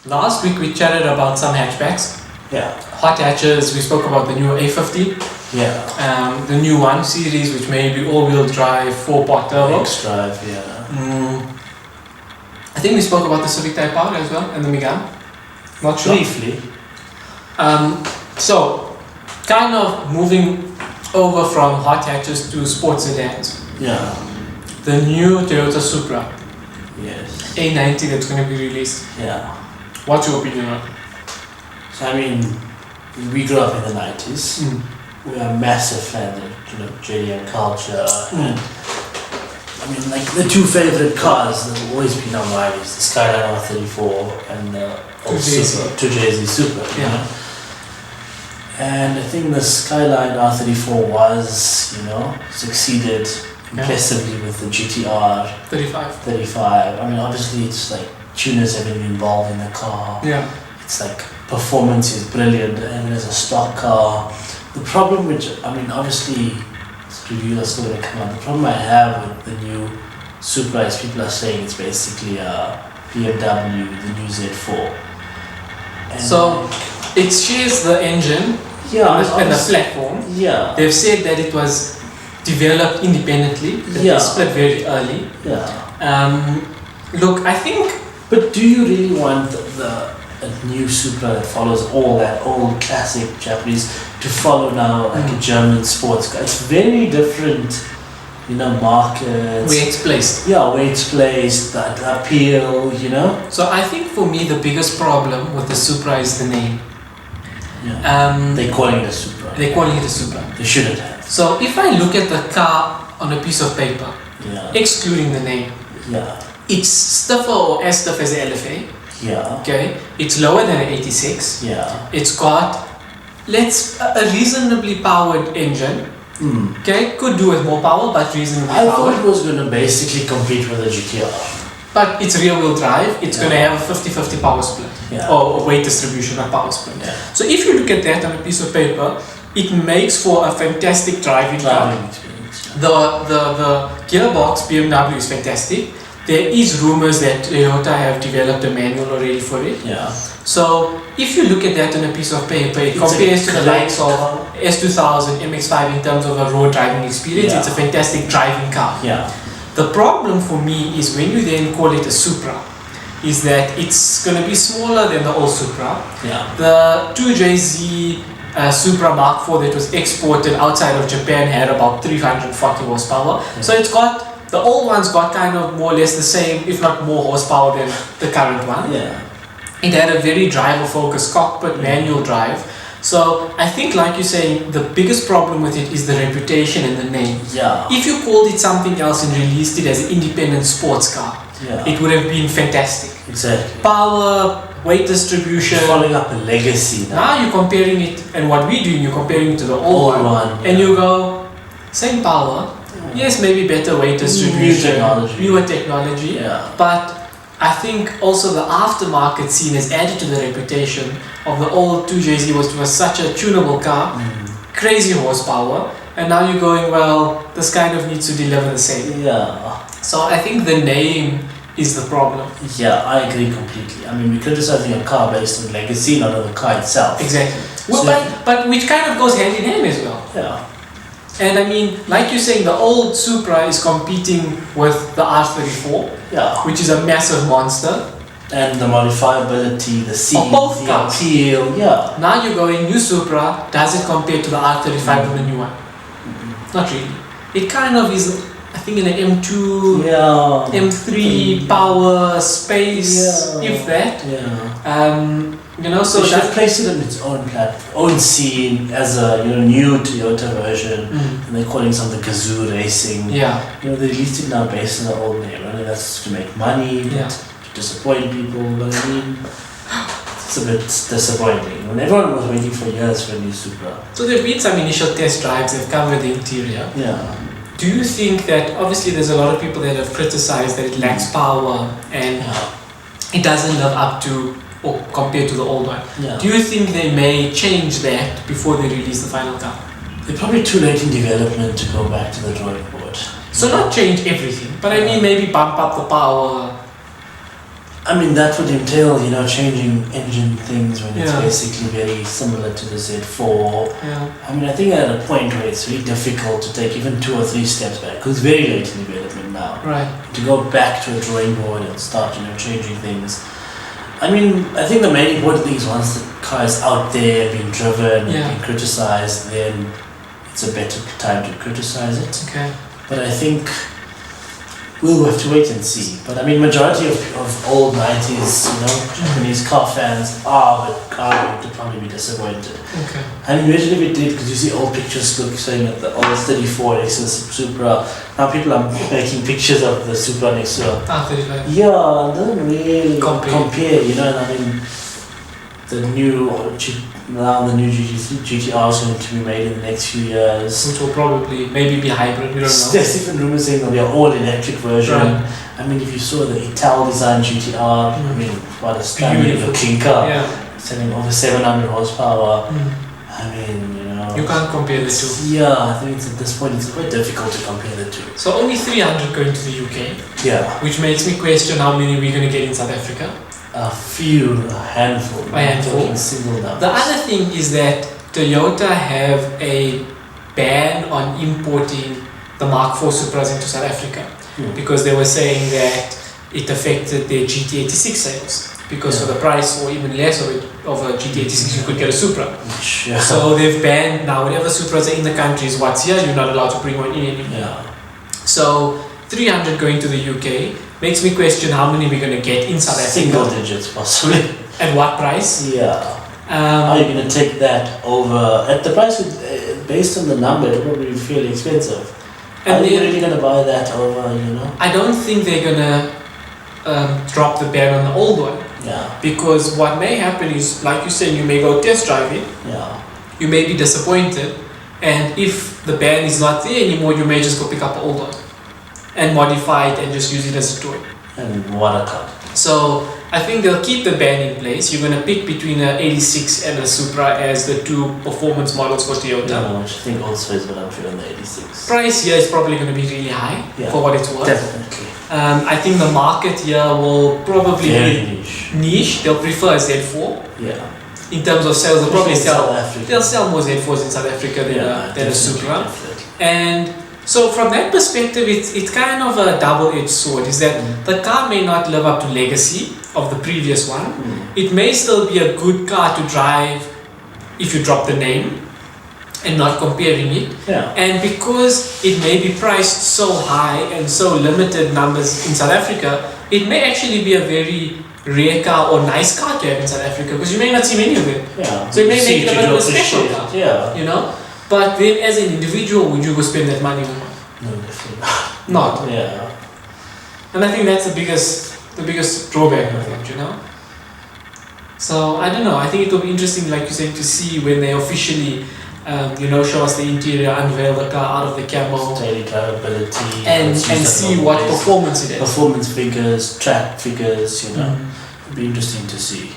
Last week we chatted about some hatchbacks. Yeah. Hot hatches, we spoke about the new A50. Yeah. The new 1 Series, which may be all-wheel drive, 4-pot turbo. X-Drive, yeah. I think we spoke about the Civic Type R as well, and the Megane. Not sure. Briefly. So, kind of moving over from hot hatches to sports sedans. Yeah. The new Toyota Supra Yes. A90 that's going to be released. Yeah. What's your opinion on it? So I mean, we grew up in the 90s. We are massive fans of JDM culture. And I mean, like the two favorite cars that have always been on mine is the Skyline R34 and the old Supra, 2JZ Supra. You know? And I think the Skyline R34 was, succeeded impressively with the GTR 35. I mean, obviously it's like tuners have been involved in the car. Yeah. It's like performance is brilliant and as a stock car. The problem which, I mean, obviously reviews are still going to come out. The problem I have with the new Supra is people are saying it's basically a BMW, the new Z4. And so it shares the engine and the platform. Yeah. They've said that it was developed independently, that they split very early. Yeah. Look, I think... But do you really want a new Supra that follows all that old classic Japanese to follow now like a German sports car? It's very different, markets. Where it's placed. Yeah, where it's placed, the appeal, So I think for me the biggest problem with the Supra is the name. Yeah. They're calling it a Supra. They're calling it a Supra. They shouldn't have. So if I look at the car on a piece of paper, excluding the name, it's stiffer or as stiff as an LFA. Yeah. Okay. It's lower than an 86. Yeah. It's got a reasonably powered engine. Okay. Could do with more power, but reasonably powered. I thought it was going to basically compete with the GTR. But it's rear-wheel drive. It's going to have a 50-50 power split. Or weight distribution of power split. Yeah. So if you look at that on a piece of paper, it makes for a fantastic driving car. Experience. The gearbox BMW is fantastic. There is rumors that Toyota have developed a manual already for it. Yeah. So if you look at that on a piece of paper, it compares to the likes of S2000, MX-5 in terms of a road driving experience. It's a fantastic driving car. Yeah. The problem for me is when you then call it a Supra, is that it's going to be smaller than the old Supra. Yeah. The 2JZ Supra Mark IV that was exported outside of Japan had about 340 horsepower. Yeah. So it's got, the old one's got kind of more or less the same, if not more horsepower than the current one. Yeah. It had a very driver-focused cockpit, manual drive. So I think, like you're saying, the biggest problem with it is the reputation and the name. Yeah. If you called it something else and released it as an independent sports car, it would have been fantastic. Exactly. Power, weight distribution. You're following up a legacy now. Now you're comparing it, and what we're doing, you're comparing it to the old one. And you go, same power. Yes, maybe better weight distribution. Newer technology. Yeah. But I think also the aftermarket scene has added to the reputation of the old 2JZ, which was such a tunable car, crazy horsepower, and now you're going, well, this kind of needs to deliver the same. Yeah. So I think the name is the problem. Yeah, I agree completely. I mean, we're criticizing a car based on legacy, not on the car itself. Exactly. Well, but which kind of goes hand in hand as well. Yeah. And I mean, like you're saying, the old Supra is competing with the R34, which is a massive monster. And the modifiability, the seat, both the cars. appeal, Now you're going, new Supra, does it compare to the R35 and the new one? Not really. It kind of is, I think, in an M2, M3 power, space, if that. So they should have placed it in its own scene as a new Toyota version, and they're calling something Kazoo Racing. They released it now based on the old name. I know that's to make money, to disappoint people, but I mean, it's a bit disappointing. When everyone was waiting for years for a new Supra. So there have been some initial test drives. They've covered the interior. Do you think that, obviously there's a lot of people that have criticized that it lacks power and it doesn't live up to or compared to the old one. Do you think they may change that before they release the final car? They're probably too late in development to go back to the drawing board. So not change everything, but I mean maybe bump up the power. I mean, that would entail, you know, changing engine things when it's Yeah. basically very similar to the Z4. Yeah. I mean, I think at a point where it's really difficult to take even 2 or 3 steps back, because it's very late in development now. Right. To go back to a drawing board and start, you know, changing things. I mean, I think the main important thing is once the car is out there, being driven, and Yeah. being criticized, then it's a better time to criticize it. Okay. But I think we'll have to wait and see. But I mean, majority of old 90s, you know, Japanese car fans are going to probably be disappointed. Okay. I mean, imagine if it did, because you see old pictures saying that the old 34 next to the Supra. Now people are making pictures of the Supra next to it. R35. Yeah, it doesn't really Compare. you know, and I mean, the new GTR is going to be made in the next few years. Which will probably maybe be hybrid, we don't know. There's even rumors saying there'll be an all-electric version. Right. I mean, if you saw the Ital design GTR, I mean, what a stunning Beautiful. looking car. Yeah. Selling over 700 horsepower. Mm. I mean, you know. You can't compare the two. Yeah, I think at this point it's quite difficult to compare the two. So only 300 going to the UK, Yeah. which makes me question how many we're going to get in South Africa. A handful. A handful. Talking single numbers. The other thing is that Toyota have a ban on importing the Mark IV Supras into South Africa because they were saying that it affected their GT86 sales. Because for the price or even less of a GT86 you could get a Supra. Yeah. So they've banned now whenever Supras are in the country is what's here, you're not allowed to bring one in anymore. Yeah. So 300 going to the UK makes me question how many we're going to get in South Africa. Single digits possibly. At what price? Yeah. Are you going to take that over at the price based on the number? It will probably be fairly expensive. And are you really going to buy that over? You know. I don't think they're going to drop the ban on the old one. Yeah. Because what may happen is, like you said, you may go test drive it. Yeah. You may be disappointed, and if the ban is not there anymore, you may just go pick up an old one and modify it and just use it as a toy. And watercut. So I think they'll keep the ban in place. You're going to pick between an 86 and a Supra as the two performance models for Toyota. Yeah, which I think also is what I'm feeling the 86. Price here is probably going to be really high for what it's worth. Definitely. I think the market here will probably Very be niche. They'll prefer a Z4. Yeah. In terms of sales, they'll probably They'll sell more Z4s in South Africa than a Supra. Definitely. And so from that perspective, it's kind of a double-edged sword. Is that the car may not live up to legacy of the previous one. It may still be a good car to drive if you drop the name and not comparing it. Yeah. And because it may be priced so high and so limited numbers in South Africa, it may actually be a very rare car or nice car to have in South Africa because you may not see many of them. Yeah. So it may make it a bit of a special car. Yeah. You know? But then as an individual, would you go spend that money on one? No, definitely not. Yeah. And I think that's the biggest drawback of it, you know? So I don't know, I think it will be interesting, like you said, to see when they officially show us the interior, unveil the car out of the camo, daily drivability, and see what performance it has. Performance figures, track figures, you know. It'll be interesting to see.